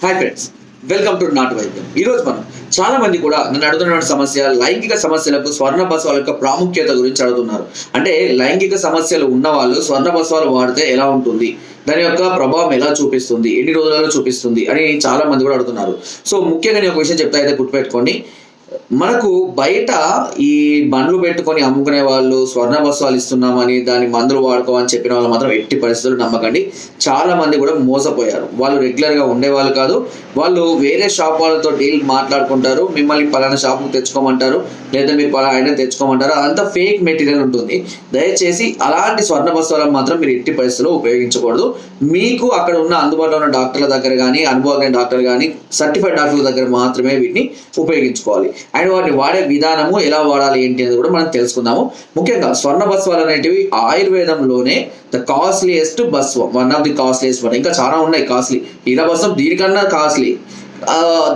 Hi friends, welcome to నాటు వైద్యం. ఈరోజు మనం చాలా మంది కూడా నన్ను అడుగుతున్న సమస్య లైంగిక సమస్యలకు స్వర్ణ బస్వాల యొక్క ప్రాముఖ్యత గురించి అడుగుతున్నారు. అంటే లైంగిక సమస్యలు ఉన్న వాళ్ళు స్వర్ణ బస్వాలు వాడితే ఎలా ఉంటుంది, దాని యొక్క ప్రభావం ఎలా చూపిస్తుంది, ఎన్ని రోజులలో చూపిస్తుంది అని చాలా మంది కూడా అడుగుతున్నారు. సో ముఖ్యంగా నేను ఒక విషయం చెప్తా, అయితే గుర్తుపెట్టుకోండి. మనకు బయట ఈ బండ్లు పెట్టుకొని అమ్ముకునే వాళ్ళు స్వర్ణ బస్వాలు ఇస్తున్నామని దాని మందులు వాడుకోమని చెప్పిన వాళ్ళు మాత్రం ఎట్టి పరిస్థితులు నమ్మకండి. చాలా మంది కూడా మోసపోయారు. వాళ్ళు రెగ్యులర్గా ఉండేవాళ్ళు కాదు. వాళ్ళు వేరే షాప్ వాళ్ళతో డీల్ మాట్లాడుకుంటారు, మిమ్మల్ని పలానా షాప్కి తెచ్చుకోమంటారు, లేదా మీరు పలానా ఐటమ్ తెచ్చుకోమంటారు. అదంతా ఫేక్ మెటీరియల్ ఉంటుంది. దయచేసి అలాంటి స్వర్ణ బస్వాలను మాత్రం మీరు ఎట్టి పరిస్థితుల్లో ఉపయోగించకూడదు. మీకు అక్కడ ఉన్న అందుబాటులో ఉన్న డాక్టర్ల దగ్గర కానీ, అనుభవం డాక్టర్ కానీ, సర్టిఫైడ్ డాక్టర్ల దగ్గర మాత్రమే వీటిని ఉపయోగించుకోవాలి. అండ్ వాటిని వాడే విధానము ఎలా వాడాలి ఏంటి అనేది కూడా మనం తెలుసుకుందాము. ముఖ్యంగా స్వర్ణ బస్వాలు అనేటివి ఆయుర్వేదంలోనే ద కాస్ట్లీయెస్ట్ బస్వం, వన్ ఆఫ్ ది కాస్ట్లీయెస్ట్. ఇంకా చాలా ఉన్నాయి కాస్ట్లీ. ఇలా బస్వం దీనికన్నా కాస్ట్లీ.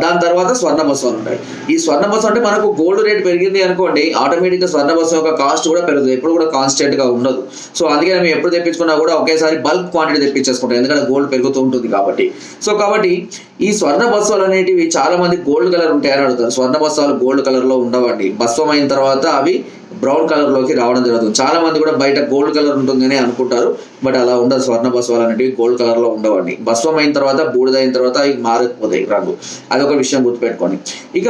దాని తర్వాత స్వర్ణ బస్వాలు ఉంటాయి. ఈ స్వర్ణ బస్వం అంటే మనకు గోల్డ్ రేట్ పెరిగింది అనుకోండి, ఆటోమేటిక్గా స్వర్ణ బస్వం యొక్క కాస్ట్ కూడా పెరుగుతుంది. ఎప్పుడు కూడా కాన్స్టెంట్ గా ఉండదు. సో అందుకే మేము ఎప్పుడు తెప్పించుకున్నా కూడా ఒకేసారి బల్క్ క్వాంటిటీ తెప్పించేసుకుంటాం, ఎందుకంటే గోల్డ్ పెరుగుతూ ఉంటుంది కాబట్టి. కాబట్టి ఈ స్వర్ణ బస్వాలు అనేటివి చాలా మంది గోల్డ్ కలర్ ఉంటాయని అడుగుతారు. స్వర్ణ బస్వాలు గోల్డ్ కలర్ లో ఉండవండి. బస్వం అయిన తర్వాత అవి బ్రౌన్ కలర్ లోకి రావడం జరుగుతుంది. చాలా మంది కూడా బయట గోల్డ్ కలర్ ఉంటుందని అనుకుంటారు, బట్ అలా ఉండదు. స్వర్ణ బస్వాలు అనేటివి గోల్డ్ కలర్ లో ఉండవండి. భస్వం అయిన తర్వాత, బూడిద అయిన తర్వాత అవి మారిపోతాయి రంగు. అదొక విషయం గుర్తుపెట్టుకోండి. ఇక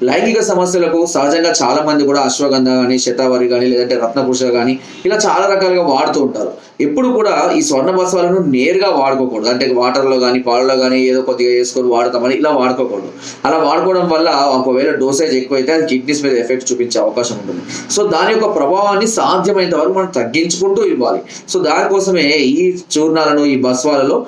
లైంగిక సమస్యలకు సహజంగా చాలా మంది కూడా అశ్వగంధ కానీ, శతావరి కానీ, లేదంటే రత్నపురుష కానీ ఇలా చాలా రకాలుగా వాడుతూ ఉంటారు. ఎప్పుడు కూడా ఈ స్వర్ణ బస్వాలను నేరుగా వాడుకోకూడదు. అంటే వాటర్లో కానీ, పాలలో కానీ ఏదో కొద్దిగా వేసుకొని వాడతామని ఇలా వాడుకోకూడదు. అలా వాడుకోవడం వల్ల ఒకవేళ డోసేజ్ ఎక్కువైతే అది కిడ్నీస్ మీద ఎఫెక్ట్ చూపించే అవకాశం ఉంటుంది. సో దాని యొక్క ప్రభావాన్ని సాధ్యమైనంత వరకు మనం తగ్గించుకుంటూ ఇవ్వాలి. సో దానికోసమే ఈ చూర్ణాలను, ఈ బస్వాలను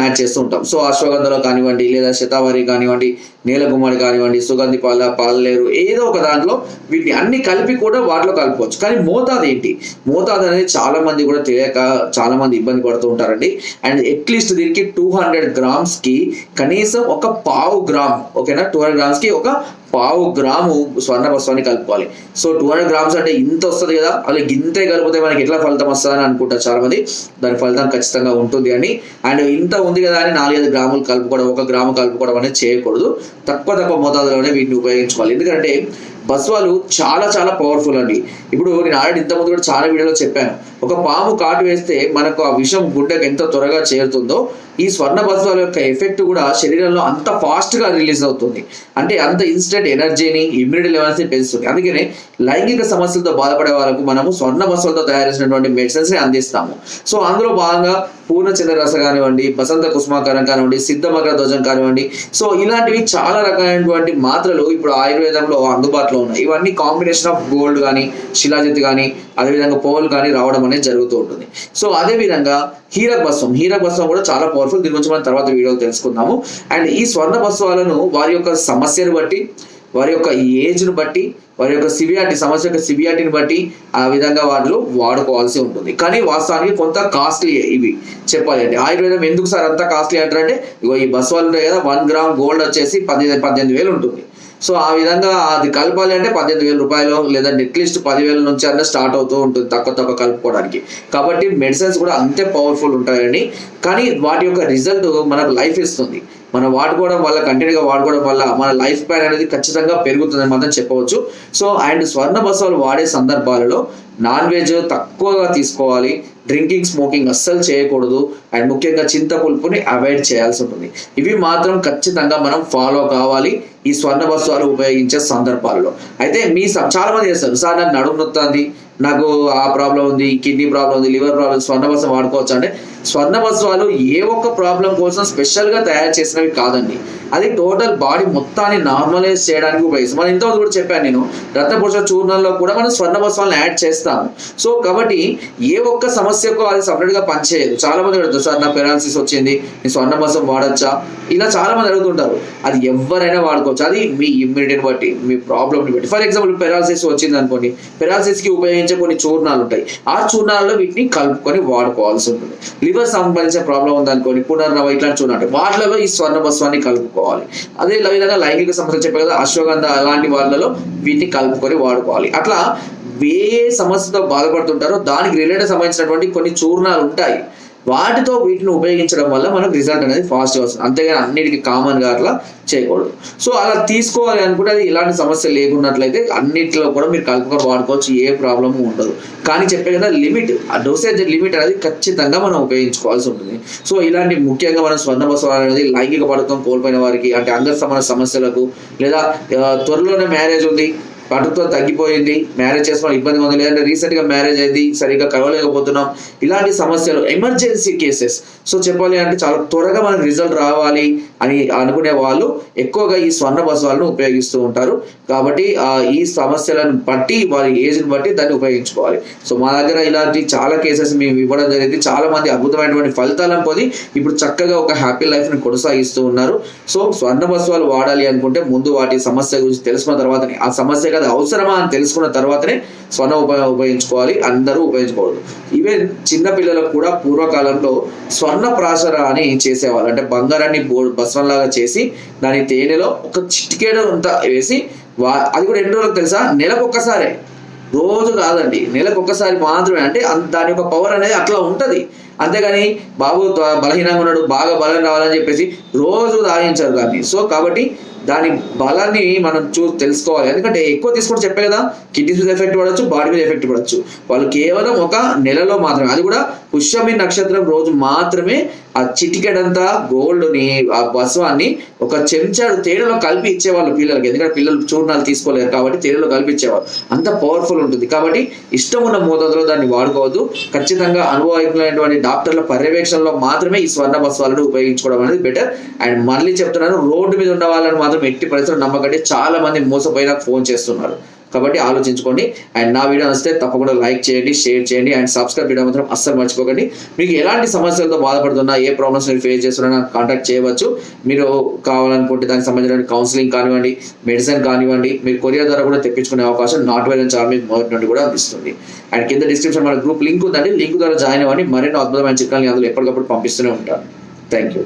యాడ్ చేస్తూ ఉంటాం. సో అశ్వగంధలో కానివ్వండి, లేదా శతావరి కానివ్వండి, నీల గుమ్మడి కానివ్వండి, సుగంధి పాలలేరు, ఏదో ఒక దాంట్లో వీటిని అన్ని కలిపి కూడా వాటిలో కలుపుకోవచ్చు. కానీ మోతాదు ఏంటి? మోతాదు అనేది చాలా మంది కూడా తెలియక చాలా మంది ఇబ్బంది పడుతూ ఉంటారండి. అండ్ అట్లీస్ట్ దీనికి 200 grams కి కనీసం ఒక 1/2 గ్రామ్, ఓకేనా, 200 grams కి ఒక 1/2 గ్రాము స్వర్ణ బస్వాన్ని కలుపుకోవాలి. సో 200 grams అంటే ఇంత వస్తుంది కదా, అలా గింతే కలిపితే మనకి ఎట్లా ఫలితం వస్తుందని అనుకుంటారు చాలా మంది. దాని ఫలితం ఖచ్చితంగా ఉంటుంది అని. అండ్ ఇంత ఉంది కదా అని 4-5 గ్రాములు కలుపుకోవడం, 1 గ్రాము కలుపుకోవడం అనేది చేయకూడదు. తక్కువ మోతాదులోనే వీటిని ఉపయోగించుకోవాలి. ఎందుకంటే బస్వాలు చాలా చాలా పవర్ఫుల్ అండి. ఇప్పుడు నేను ఆల్రెడీ ఇంతకుముందు కూడా చాలా వీడియోలో చెప్పాను, ఒక పాము కాటు వేస్తే మనకు ఆ విషం గుండెకు ఎంత త్వరగా చేరుతుందో ఈ స్వర్ణ బస్వాల యొక్క ఎఫెక్ట్ కూడా శరీరంలో అంత ఫాస్ట్ గా రిలీజ్ అవుతుంది. అంటే అంత ఇన్స్టెంట్ ఎనర్జీని, ఇమ్యూనిటీ లెవెల్స్ ని పెంచుతుంది. అందుకనే లైంగిక సమస్యలతో బాధపడే వాళ్ళకు మనము స్వర్ణ బస్వాలతో తయారు చేసినటువంటి మెడిసిన్స్ ని అందిస్తాము. సో అందులో భాగంగా పూర్ణచంద్ర రస కానివ్వండి, బసంత కుసుమాకరం కానివ్వండి, సిద్ధమకర ధ్వజం కానివ్వండి, సో ఇలాంటివి చాలా రకాలైనటువంటి మాత్రలు ఇప్పుడు ఆయుర్వేదంలో అందుబాటులో ఉన్నాయి. ఇవన్నీ కాంబినేషన్ ఆఫ్ గోల్డ్ కానీ, శిలాజిత్ కానీ, అదేవిధంగా పోల్ కానీ రావడం అనేది జరుగుతూ ఉంటుంది. సో అదేవిధంగా హీరక్ బస్వం కూడా చాలా పవర్ఫుల్. దీని గురించి మనం తర్వాత వీడియోలో తెలుసుకుందాము. అండ్ ఈ స్వర్ణ బస్వాలను వారి యొక్క సమస్యను బట్టి, వారి యొక్క ఏజ్ను బట్టి, వారి యొక్క సమస్య యొక్క సివియారిటీని బట్టి ఆ విధంగా వాళ్ళు వాడుకోవాల్సి ఉంటుంది. కానీ వాస్తవానికి కొంత కాస్ట్లీ ఇవి చెప్పాలి అంటే. ఆయుర్వేదం ఎందుకు సార్ అంత కాస్ట్లీ అంటారంటే, ఇగో ఈ బస్వాలు ఉంటాయి కదా, 1 గ్రామ్ గోల్డ్ వచ్చేసి 18,000 ఉంటుంది. సో ఆ విధంగా అది కలపాలి అంటే 18,000 రూపాయలు, లేదా అట్లీస్ట్ 10,000 నుంచి అన్న స్టార్ట్ అవుతూ ఉంటుంది తక్కువ కలుపుకోవడానికి. కాబట్టి మెడిసిన్స్ కూడా అంతే పవర్ఫుల్ ఉంటాయండి. కానీ వాటి యొక్క రిజల్ట్ మనకు లైఫ్ ఇస్తుంది. మనం వాడుకోవడం వల్ల, కంటిన్యూగా వాడుకోవడం వల్ల మన లైఫ్ స్పాన్ అనేది ఖచ్చితంగా పెరుగుతుందని మాత్రం చెప్పవచ్చు. సో అండ్ స్వర్ణ బస్వాలు వాడే సందర్భాలలో నాన్ వెజ్ తక్కువగా తీసుకోవాలి. డ్రింకింగ్, స్మోకింగ్ అస్సలు చేయకూడదు. అండ్ ముఖ్యంగా చింతపులుపుని అవాయిడ్ చేయాల్సి ఉంటుంది. ఇవి మాత్రం ఖచ్చితంగా మనం ఫాలో కావాలి ఈ స్వర్ణ బస్వాలు ఉపయోగించే సందర్భాల్లో. అయితే చాలా మంది చేస్తారు, సార్ నాకు నడుము నొత్తుంది, నాకు ఆ ప్రాబ్లం ఉంది, కిడ్నీ ప్రాబ్లం ఉంది, లివర్ ప్రాబ్లం, స్వర్ణ బస్వం వాడుకోవచ్చు అంటే స్వర్ణ బస్వాలు ఏ ఒక్క ప్రాబ్లం కోసం స్పెషల్ గా తయారు చేసినవి కాదండి. అది టోటల్ బాడీ మొత్తాన్ని నార్మలైజ్ చేయడానికి ఉపయోగిస్తాం. మనం ఇంతకుముందు కూడా చెప్పాను నేను, రత్నపురుష చూర్ణంలో కూడా మనం స్వర్ణ బస్వాలను యాడ్ చేస్తాము. సో కాబట్టి ఏ ఒక్క సమస్యకు అది సపరేట్ గా పనిచేయదు. చాలా మంది అడుగుతారు, సార్ నా పెరాలసిస్ వచ్చింది, నేను స్వర్ణ బస్వం వాడచ్చా, ఇలా చాలా మంది అడుగుతుంటారు. అది ఎవరైనా వాడుకోవచ్చు. అది మీ ఇమ్యూనిటీని బట్టి, మీ ప్రాబ్లమ్ని బట్టి. ఫర్ ఎగ్జాంపుల్ పెరాలసిస్ వచ్చింది అనుకోండి, పెరాలసిస్ కి ఉపయోగించే కొన్ని చూర్ణాలు ఉంటాయి. ఆ చూర్ణాలలో వీటిని కలుపుకొని వాడుకోవాల్సి ఉంటుంది. లివర్ సంబంధించిన ప్రాబ్లం ఉందనుకోండి, పునర్నవ ఇట్లాంటి చూడండి, వాటిలో ఈ స్వర్ణ బస్వాన్ని కలుపుకోవాలి. అదే విధంగా లైంగిక సమస్యలు చెప్పే కదా, అశ్వగంధ అలాంటి వాళ్ళలో వీటిని కలుపుకొని వాడుకోవాలి. అట్లా ఏ సమస్యతో బాధపడుతుంటారో దానికి రిలేటెడ్ సంబంధించినటువంటి కొన్ని చూర్ణాలు ఉంటాయి. వాటితో వీటిని ఉపయోగించడం వల్ల మనకు రిజల్ట్ అనేది ఫాస్ట్గా వస్తుంది. అంతేగాని అన్నిటికీ కామన్గా అట్లా చేయకూడదు. సో అలా తీసుకోవాలి అనుకుంటే అది ఇలాంటి సమస్య లేకున్నట్లయితే అన్నింటిలో కూడా మీరు కలుపుకొని వాడుకోవచ్చు, ఏ ప్రాబ్లమ్ ఉండదు. కానీ చెప్పే కదా లిమిట్, ఆ డోసేజ్ లిమిట్ అనేది ఖచ్చితంగా మనం ఉపయోగించుకోవాల్సి ఉంటుంది. సో ఇలాంటి ముఖ్యంగా మనం స్వర్ణబసవాలు అనేది లైంగిక పటుత్వం కోల్పోయిన వారికి, అంటే అంగ సమస్యలకు, లేదా త్వరలోనే మ్యారేజ్ ఉంది, పటుత్వం తగ్గిపోయింది, మ్యారేజ్ చేసుకోవడం ఇబ్బంది ఉంది, లేదంటే రీసెంట్గా మ్యారేజ్ అయింది, సరిగ్గా కలవలేకపోతున్నాం, ఇలాంటి సమస్యలు ఎమర్జెన్సీ కేసెస్. సో చెప్పాలి అంటే చాలా త్వరగా మనకు రిజల్ట్ రావాలి అని అనుకునే వాళ్ళు ఎక్కువగా ఈ స్వర్ణబసవాలను ఉపయోగిస్తూ ఉంటారు. కాబట్టి ఈ సమస్యలను బట్టి వారి ఏజ్ని బట్టి దాన్ని ఉపయోగించుకోవాలి. సో మా దగ్గర ఇలాంటి చాలా కేసెస్ మేము ఇవ్వడం జరిగింది. చాలా మంది అద్భుతమైనటువంటి ఫలితాలను పొంది ఇప్పుడు చక్కగా ఒక హ్యాపీ లైఫ్ని కొనసాగిస్తూ ఉన్నారు. సో స్వర్ణబసవాలు వాడాలి అనుకుంటే ముందు వాటి సమస్య గురించి తెలుసుకున్న తర్వాతనే, ఆ సమస్య అది అవసరమా అని తెలుసుకున్న తర్వాతనే స్వర్ణ ఉపయోగించుకోవాలి. అందరూ ఉపయోగించుకోవద్దు. ఈవెన్ చిన్న పిల్లలకు కూడా పూర్వకాలంలో స్వర్ణ ప్రాశర అని చేసేవాళ్ళు. అంటే బంగారాన్ని భస్మంలాగా చేసి దాని తేనెలో ఒక చిటికేడు అంతా వేసి అది కూడా ఎన్ని రోజులకు తెలుసా? నెలకొక్కసారే, రోజు కాదండి, నెలకొక్కసారి మాత్రమే. అంటే దాని యొక్క పవర్ అనేది అట్లా ఉంటుంది. అంతేగాని బాబు బలహీనంగా ఉన్నాడు, బాగా బలం రావాలని చెప్పేసి రోజు తాగించారు దాన్ని. సో కాబట్టి దాని బలాన్ని మనం తెలుసుకోవాలి. ఎందుకంటే ఎక్కువ తీసుకుంటే చెప్పే కదా, కిడ్నీస్ మీద ఎఫెక్ట్ పడవచ్చు, బాడీ మీద ఎఫెక్ట్ పడవచ్చు. వాళ్ళు కేవలం ఒక నెలలో మాత్రమే, అది కూడా పుష్యమి నక్షత్రం రోజు మాత్రమే ఆ చిటికెడంతా గోల్డ్ని, ఆ భస్వాన్ని ఒక చెంచాడు తేనెలో కలిపి ఇచ్చేవాళ్ళు పిల్లలకి. ఎందుకంటే పిల్లలు చూర్ణాలు తీసుకోలేరు కాబట్టి తేనెలో కలిపి ఇచ్చేవాళ్ళు. అంత పవర్ఫుల్ ఉంటుంది. కాబట్టి ఇష్టం ఉన్న మోతాదులో దాన్ని వాడుకోవద్దు. ఖచ్చితంగా అనుభవజ్ఞులైనటువంటి డాక్టర్ల పర్యవేక్షణలో మాత్రమే ఈ స్వర్ణ భస్వాలను ఉపయోగించుకోవడం అనేది బెటర్. అండ్ మళ్ళీ చెప్తున్నాను, రోడ్డు మీద ఉన్న వాళ్ళని మాత్రం ఎట్టి పరిస్థితుల్లో నమ్మకండి. చాలా మంది మోసపోయినా ఫోన్ చేస్తున్నారు. కాబట్టి ఆలోచించుకోండి. అండ్ నా వీడియో నచ్చితే తప్పకుండా లైక్ చేయండి, షేర్ చేయండి, అండ్ సబ్స్క్రైబ్ చేయడం మాత్రం అస్సలు మర్చిపోకండి. మీకు ఎలాంటి సమస్యలతో బాధపడుతున్నా, ఏ ప్రాబ్లమ్స్ మీరు ఫేస్ చేస్తున్నా నాకు కాంటాక్ట్ చేయవచ్చు. మీరు కావాలనుకుంటే దానికి సంబంధించిన కౌన్సిలింగ్ కానివ్వండి, మెడిసిన్ కానివ్వండి, మీరు కొరియర్ ద్వారా కూడా తెప్పించుకునే అవకాశం నాట్ వెల్ అండ్ చార్మింగ్ మొదటి నుండి కూడా అందిస్తుంది. అండ్ కింద డిస్క్రిప్షన్ మన గ్రూప్ లింక్ ఉందండి, లింక్ ద్వారా జాయిన్ అవ్వండి. మరిన్ని అద్భుతమైన చిట్కాలని అందులో ఎప్పటికప్పుడు పంపిస్తూనే ఉంటాను. Thank you.